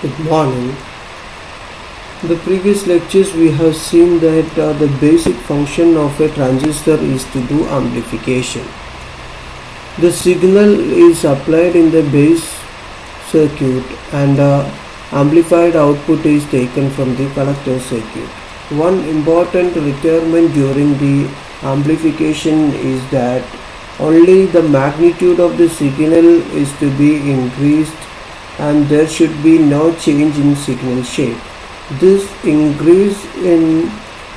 Good morning. In the previous lectures, we have seen that the basic function of a transistor is to do amplification. The signal is applied in the base circuit and amplified output is taken from the collector circuit. One important requirement during the amplification is that only the magnitude of the signal is to be increased and there should be no change in signal shape. This increase in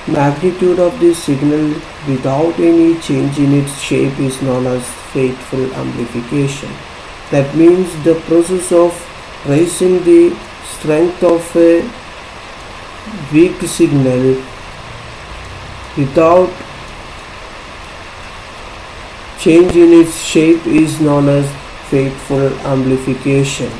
magnitude of the signal without any change in its shape is known as faithful amplification. That means the process of raising the strength of a weak signal without change in its shape is known as faithful amplification.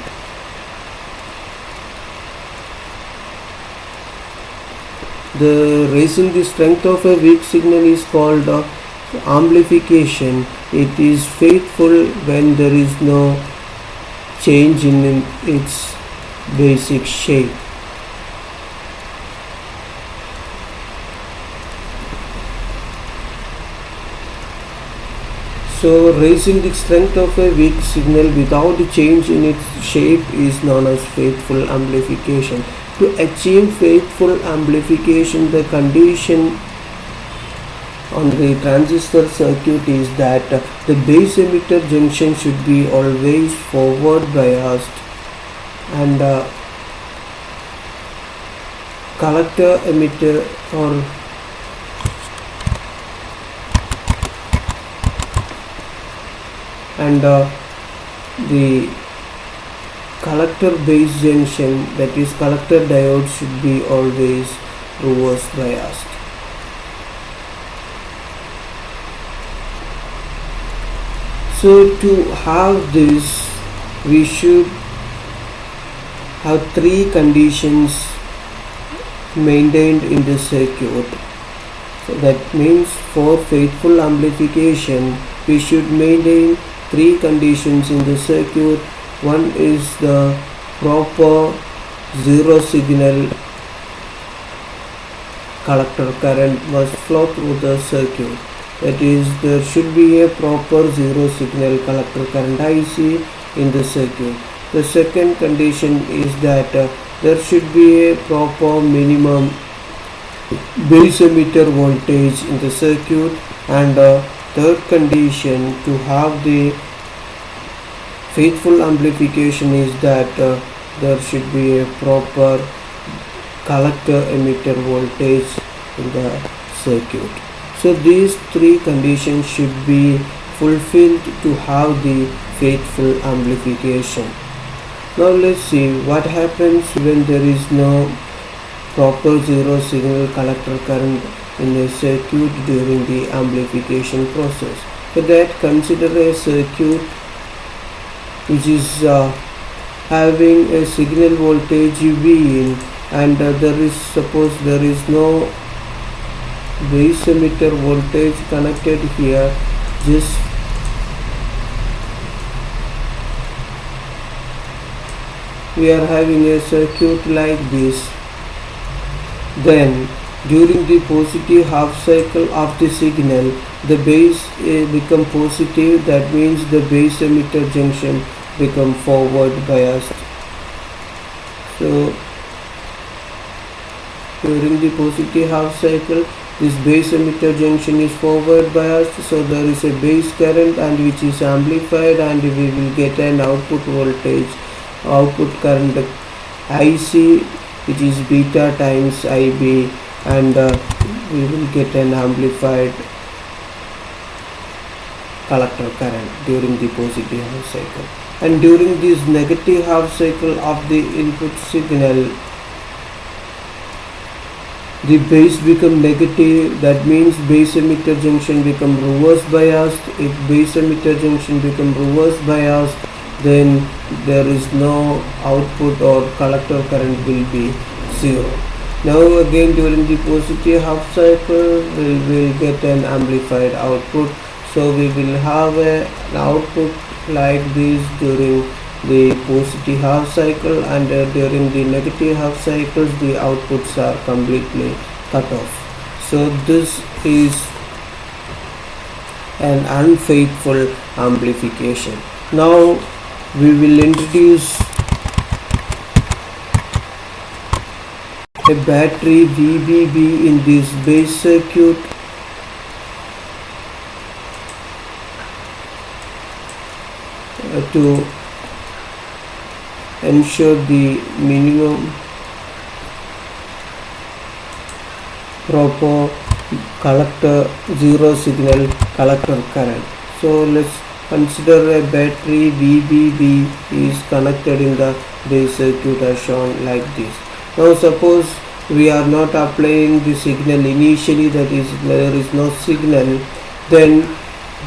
The raising the strength of a weak signal is called amplification. It is faithful when there is no change in its basic shape. So raising the strength of a weak signal without change in its shape is known as faithful amplification. To achieve faithful amplification, the condition on the transistor circuit is that the base emitter junction should be always forward biased and collector emitter or the collector base junction, that is collector diode, should be always reverse biased. So to have this, we should have three conditions maintained in the circuit. So that means for faithful amplification, we should maintain three conditions in the circuit. One is the proper zero signal collector current must flow through the circuit. That is, there should be a proper zero signal collector current IC in the circuit. The second condition is that there should be a proper minimum base emitter voltage in the circuit, and third condition to have the faithful amplification is that there should be a proper collector emitter voltage in the circuit. So these three conditions should be fulfilled to have the faithful amplification. Now let's see what happens when there is no proper zero signal collector current in a circuit during the amplification process. For that, consider a circuit which is having a signal voltage V in, and suppose there is no base emitter voltage connected here. Just we are having a circuit like this. Then during the positive half cycle of the signal, the base become positive. That means the base emitter junction become forward biased. So during the positive half cycle, this base emitter junction is forward biased, so there is a base current and which is amplified, and we will get an output voltage, output current IC, which is beta times IB, and we will get an amplified collector current during the positive half cycle. And during this negative half cycle of the input signal, the base become negative. That means base emitter junction become reverse biased. If base emitter junction become reverse biased, then there is no output or collector current will be zero. Now again during the positive half cycle we will get an amplified output. So we will have an output like this during the positive half cycle, and during the negative half cycles the outputs are completely cut off. So this is an unfaithful amplification. Now we will introduce a battery VBB in this base circuit. To ensure the minimum proper collector zero signal collector current. So let's consider a battery VBB is connected in the base circuit as shown like this. Now suppose we are not applying the signal initially, that is there is no signal, then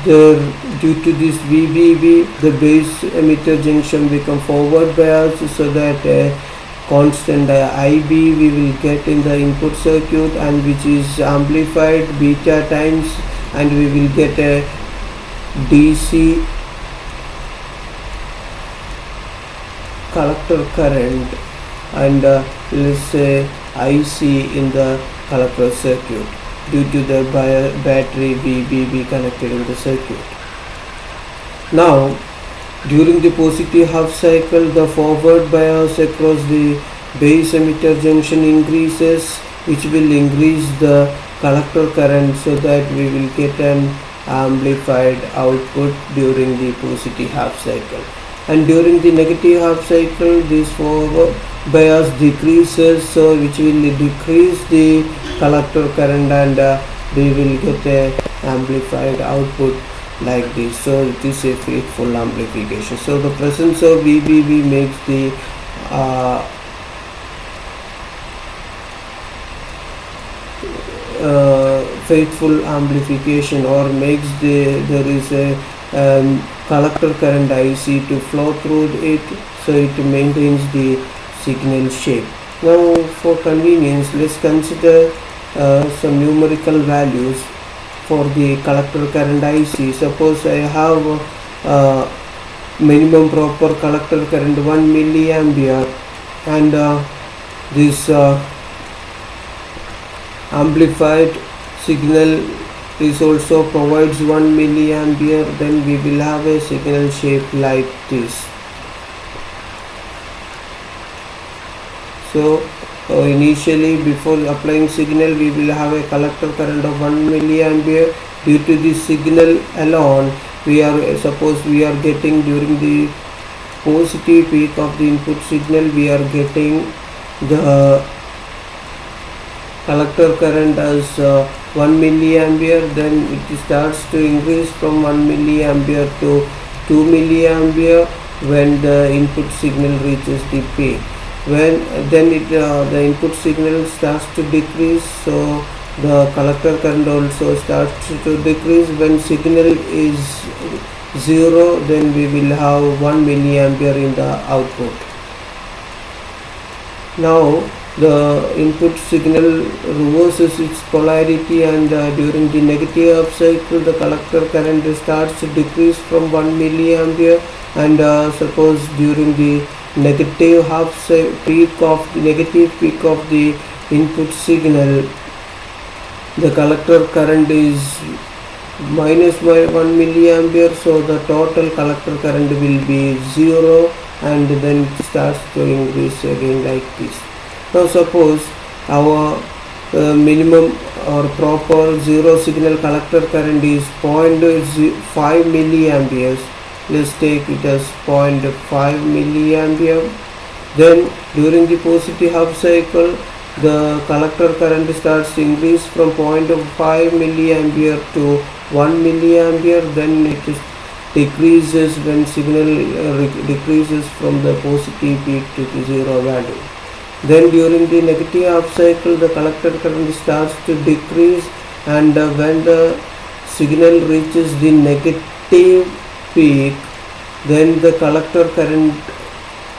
due to this VBB the base emitter junction become forward biased, so that a constant IB we will get in the input circuit, and which is amplified beta times, and we will get a DC collector current and let's say IC in the collector circuit due to the battery VBB connected in the circuit. Now during the positive half cycle the forward bias across the base emitter junction increases, which will increase the collector current, so that we will get an amplified output during the positive half cycle. And during the negative half cycle this forward bias decreases, so which will decrease the collector current, and we will get a amplified output like this. So it is a faithful amplification. So the presence of VBB makes the faithful amplification, or makes there is a collector current IC to flow through it, so it maintains the signal shape. Now for convenience let's consider some numerical values for the collector current IC. Suppose I have minimum proper collector current 1 milliampere, and this amplified signal is also provides 1 milliampere, then we will have a signal shape like this. So initially before applying signal we will have a collector current of 1 milliampere. Due to this signal alone we are suppose we are getting during the positive peak of the input signal we are getting the collector current as 1 milliampere, then it starts to increase from 1 milliampere to 2 milliampere when the input signal reaches the peak. When then the input signal starts to decrease, so the collector current also starts to decrease. When signal is 0, then we will have 1 milliampere in the output. Now the input signal reverses its polarity, and during the negative half cycle the collector current starts to decrease from 1 milliampere, and suppose during the negative negative peak of the input signal the collector current is minus 1 milliampere, so the total collector current will be 0, and then it starts to increase again like this. Now suppose our minimum or proper zero signal collector current is 0.5 milliamperes. Let's take it as 0.5 milliampere. Then during the positive half cycle the collector current starts to increase from 0.5 milliampere to 1 milliampere, then it decreases when signal decreases from the positive peak to the zero value. Then during the negative half cycle the collector current starts to decrease, and when the signal reaches the negative peak, then the collector current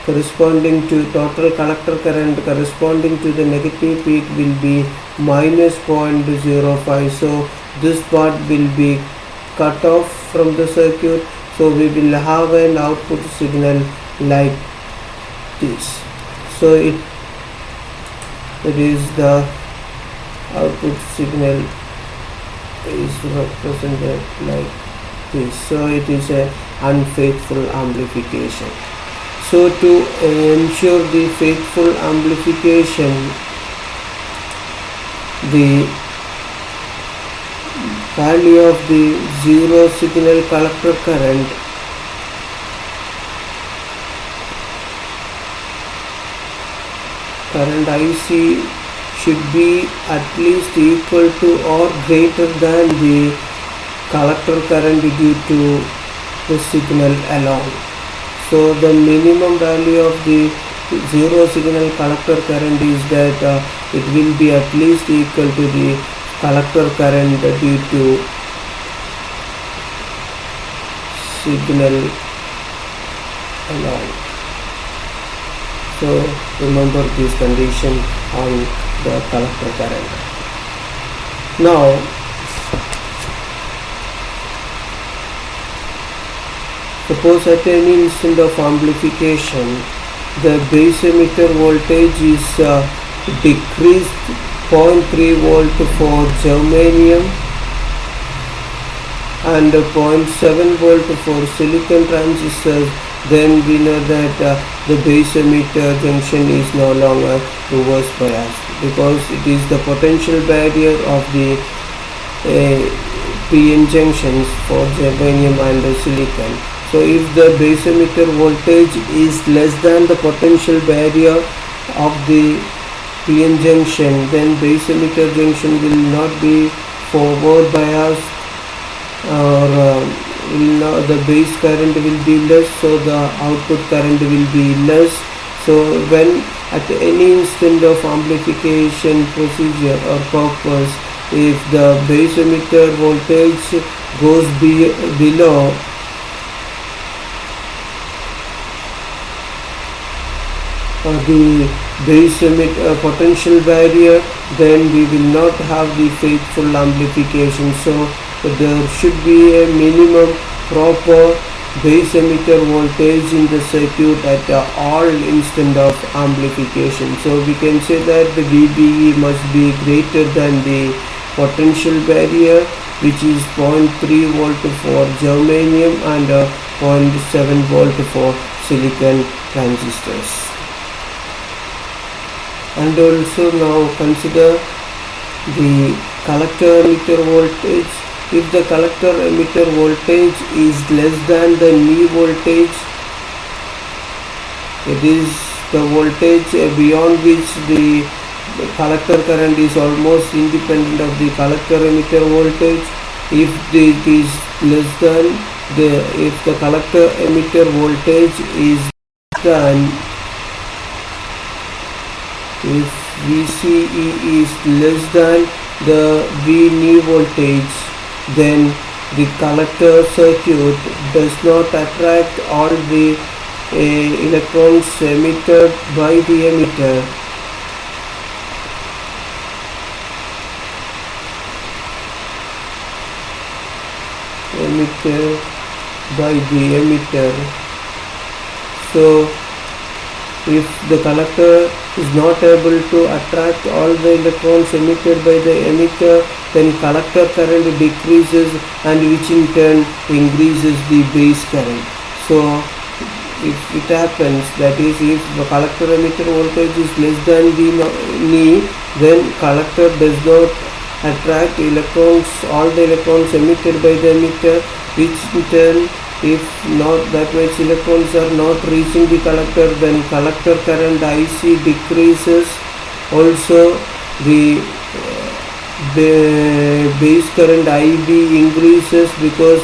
corresponding to total collector current corresponding to the negative peak will be minus 0.05. So this part will be cut off from the circuit, so we will have an output signal like this. So it is the output signal is represented like this. So it is a unfaithful amplification. So to ensure the faithful amplification, the value of the zero signal collector current IC should be at least equal to or greater than the collector current due to the signal alone. So the minimum value of the zero signal collector current is that it will be at least equal to the collector current due to signal alone. So remember this condition on the collector current. Now suppose at any instant of amplification the base emitter voltage is decreased 0.3 volt for germanium and 0.7 volt for silicon transistors, then we know that the base emitter junction is no longer reverse biased, because it is the potential barrier of the PN junctions for germanium and silicon. So if the base emitter voltage is less than the potential barrier of the PN junction, then base emitter junction will not be forward biased, or the base current will be less, so the output current will be less. So when at any instant of amplification procedure or purpose, if the base emitter voltage goes below the base emitter potential barrier, then we will not have the faithful amplification. So there should be a minimum proper base emitter voltage in the circuit at all instant of amplification. So we can say that the VBE must be greater than the potential barrier, which is 0.3 volt for germanium and 0.7 volt for silicon transistors. And also now consider the collector emitter voltage. If the collector emitter voltage is less than the knee voltage, it is the voltage beyond which the collector current is almost independent of the collector emitter voltage. If it is less than if the collector emitter voltage is less than, if VCE is less than the V knee voltage, then the collector circuit does not attract all the electrons emitted by the emitter. So if the collector is not able to attract all the electrons emitted by the emitter, then collector current decreases, and which in turn increases the base current. So if it happens, that is, if the collector emitter voltage is less than the knee, then collector does not attract all the electrons emitted by the emitter, which in turn, if not that much electrons are not reaching the collector, then collector current IC decreases. Also the base current IB increases, because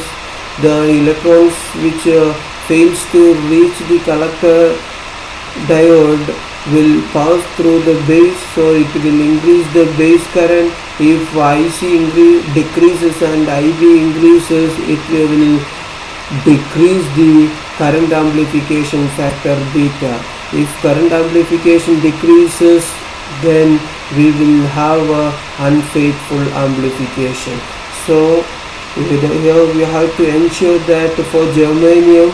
the electrons which fails to reach the collector diode will pass through the base, so it will increase the base current. If IC decreases and IB increases, it will decrease the current amplification factor beta. If current amplification decreases, then we will have a unfaithful amplification. So here we have to ensure that for germanium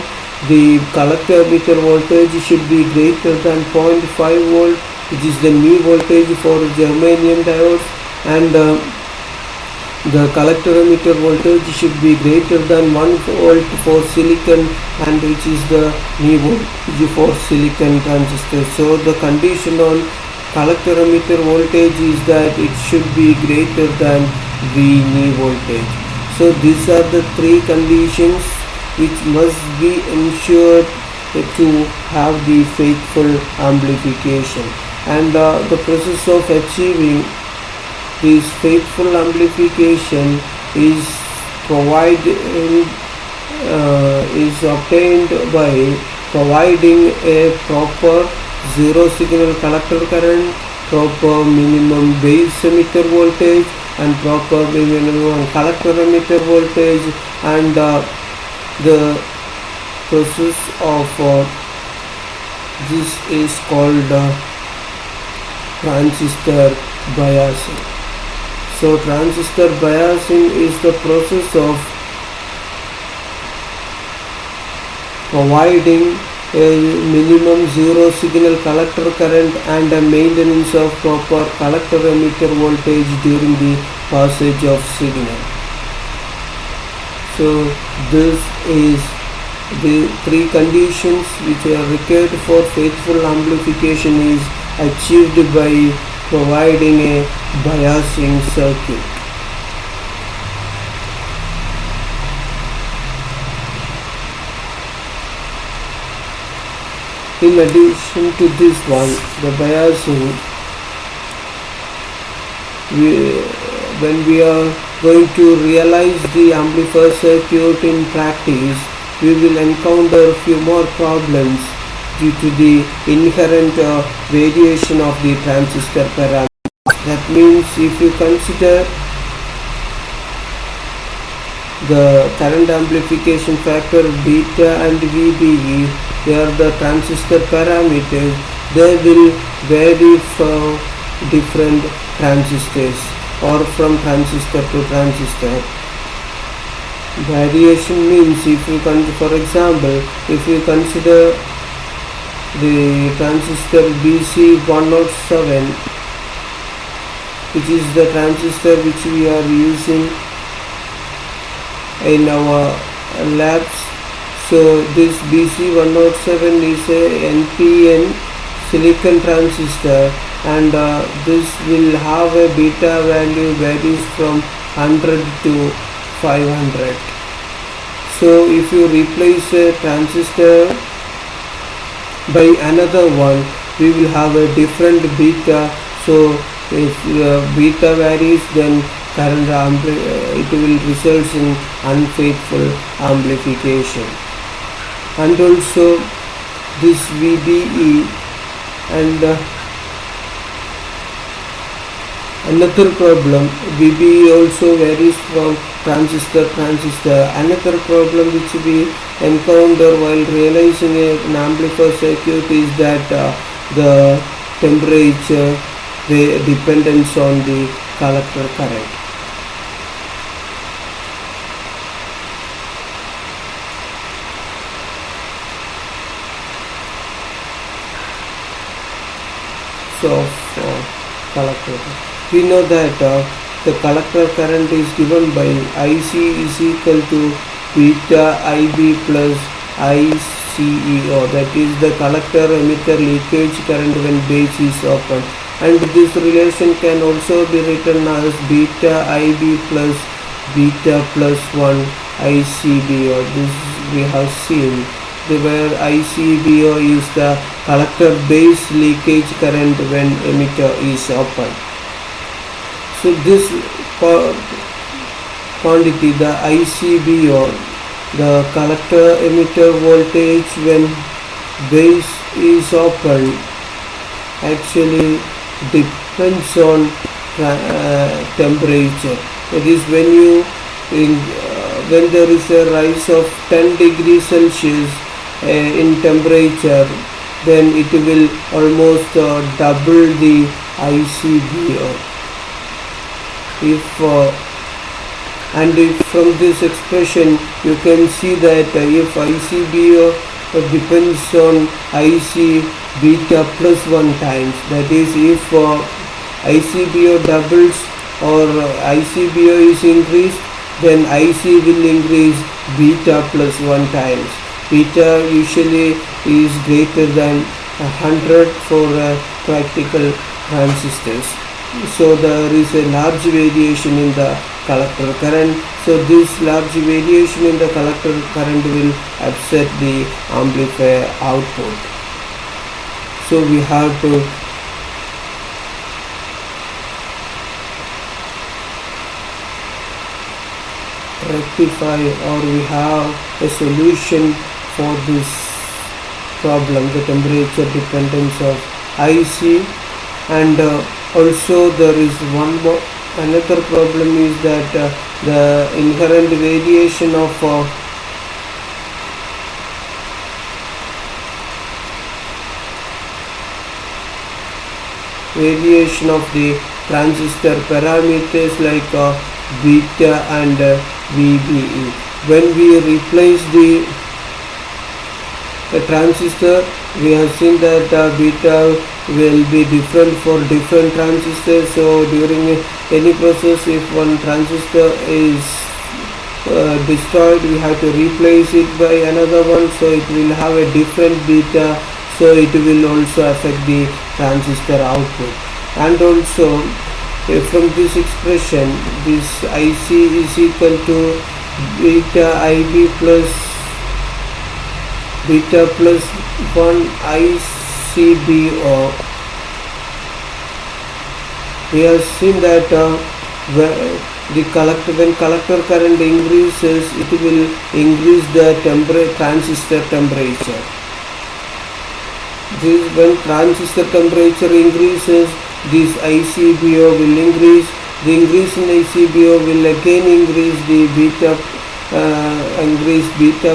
the collector emitter voltage should be greater than 0.5 volt, which is the knee voltage for germanium diodes, and the collector emitter voltage should be greater than 1 volt for silicon, and which is the knee voltage for silicon transistors. So the condition on collector emitter voltage is that it should be greater than V knee voltage. So these are the three conditions which must be ensured to have the faithful amplification, and the process of achieving this faithful amplification is obtained by providing a proper zero signal collector current, proper minimum base emitter voltage, and proper minimum collector emitter voltage, and the process of this is called transistor biasing. So transistor biasing is the process of providing a minimum zero signal collector current and a maintenance of proper collector emitter voltage during the passage of signal. So this is the three conditions which are required for faithful amplification is achieved by providing a biasing circuit. In addition to this one, the biasing, when we are going to realize the amplifier circuit in practice, we will encounter few more problems due to the inherent variation of the transistor parameters. That means if you consider the current amplification factor beta and VBE, they are the transistor parameters. They will vary from different transistors or from transistor to transistor. Variation means if you for example, if you consider the transistor BC107, which is the transistor which we are using in our labs. So this BC107 is a NPN silicon transistor, and this will have a beta value varies from 100 to 500. So if you replace a transistor by another one, we will have a different beta. So if beta varies, then current it will result in unfaithful amplification. And also this VBE, and another problem, VBE also varies from transistor. Another problem which we encounter while realizing an amplifier circuit is that the temperature dependence on the collector current. So collector, we know that the collector current is given by IC is equal to beta IB plus ICEO, that is the collector emitter leakage current when base is open, and this relation can also be written as beta IB plus beta plus 1 ICBO. This we have seen, where ICBO is the collector base leakage current when emitter is open. So this quantity, the ICBO, the collector emitter voltage when base is open, actually depends on temperature. That is, when there is a rise of 10 degrees Celsius in temperature, then it will almost double the ICBO. If from this expression you can see that if ICBO depends on IC beta plus 1 times. That is, if ICBO doubles or ICBO is increased, then IC will increase beta plus 1 times. Beta usually is greater than 100 for practical transistors. So there is a large variation in the collector current. So this large variation in the collector current will upset the amplifier output. So we have to rectify, or we have a solution for this problem, the temperature dependence of IC. And also there is another problem is that the inherent variation of the transistor parameters like beta and VBE. When we replace the transistor, we have seen that beta will be different for different transistors. So during any process, if one transistor is destroyed, we have to replace it by another one, so it will have a different beta, so it will also affect the transistor output. And also from this expression, this IC is equal to beta IB plus 1 ICBO. We have seen that when collector current increases, it will increase the transistor temperature. When transistor temperature increases, this ICBO will increase. The increase in ICBO will again increase the beta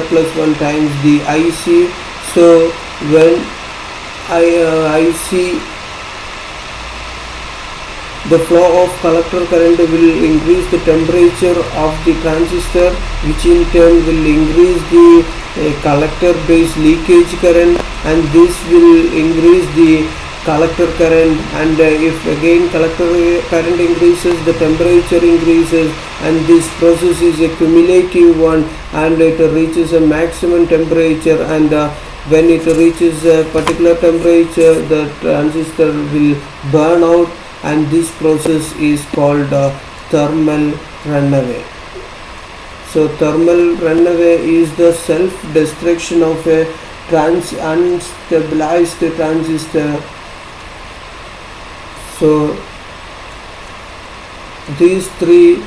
plus 1 times the IC. So when IC, the flow of collector current will increase the temperature of the transistor, which in turn will increase the collector base leakage current, and this will increase the collector current. And if again collector current increases, the temperature increases, and this process is a cumulative one, and it reaches a maximum temperature. And when it reaches a particular temperature, the transistor will burn out, and this process is called thermal runaway. So thermal runaway is the self-destruction of a unstabilized transistor. So these three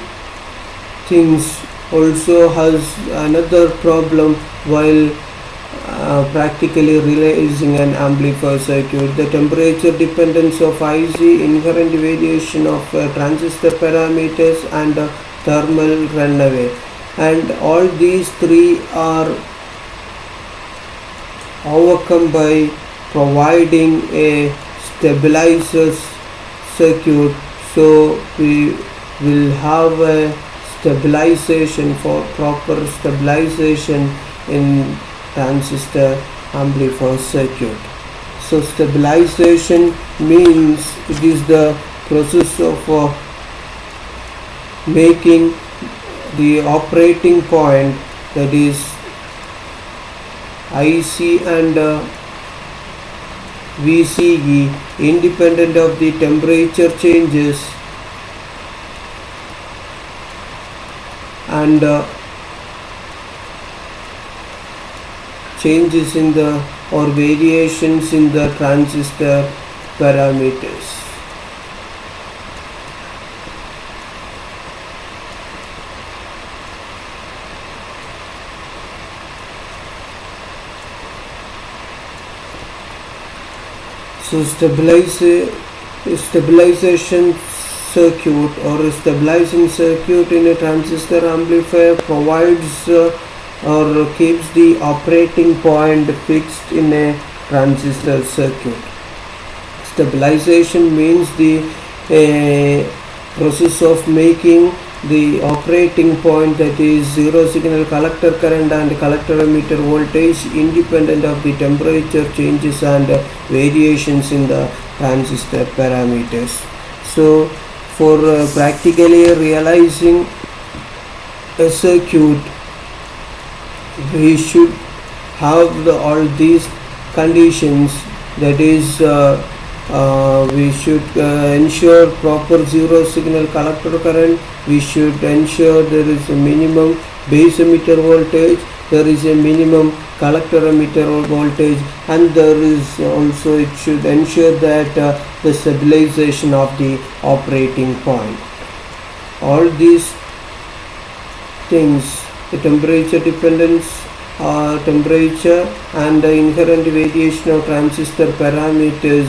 things also has another problem while practically realizing an amplifier circuit: the temperature dependence of IC, inherent variation of transistor parameters, and thermal runaway. And all these three are overcome by providing a stabilizer circuit. So we will have a stabilization, for proper stabilization in transistor amplifier circuit. So stabilization means it is the process of making the operating point, that is IC and VCE, independent of the temperature changes and changes in the or variations in the transistor parameters. So stabilization circuit or a stabilizing circuit in a transistor amplifier provides or keeps the operating point fixed in a transistor circuit. Stabilization means the process of making the operating point, that is zero signal collector current and collector emitter voltage, independent of the temperature changes and variations in the transistor parameters. So for practically realizing a circuit, we should have all these conditions, that is we should ensure proper zero signal collector current, we should ensure there is a minimum base emitter voltage, there is a minimum collector emitter voltage, and there is also, it should ensure that the stabilization of the operating point. All these things, the temperature dependence, temperature and the inherent variation of transistor parameters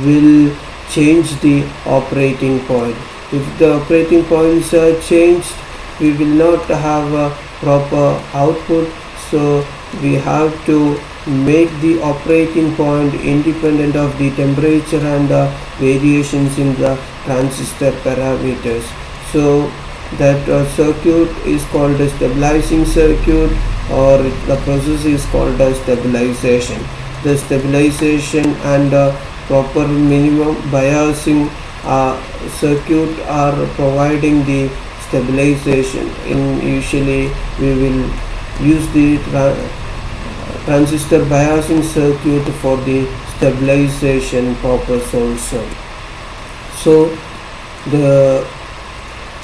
will change the operating point. If the operating points are changed, we will not have a proper output. So we have to make the operating point independent of the temperature and the variations in the transistor parameters. So that circuit is called a stabilizing circuit, or the process is called as stabilization. The stabilization and proper minimum biasing circuit are providing the stabilization. Usually we will use the transistor biasing circuit for the stabilization purpose also. So the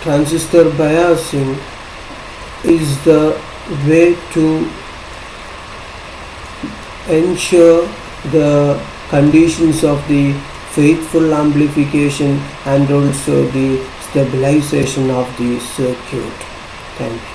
transistor biasing is the way to ensure the conditions of the faithful amplification and also the stabilization of the circuit. Thank you.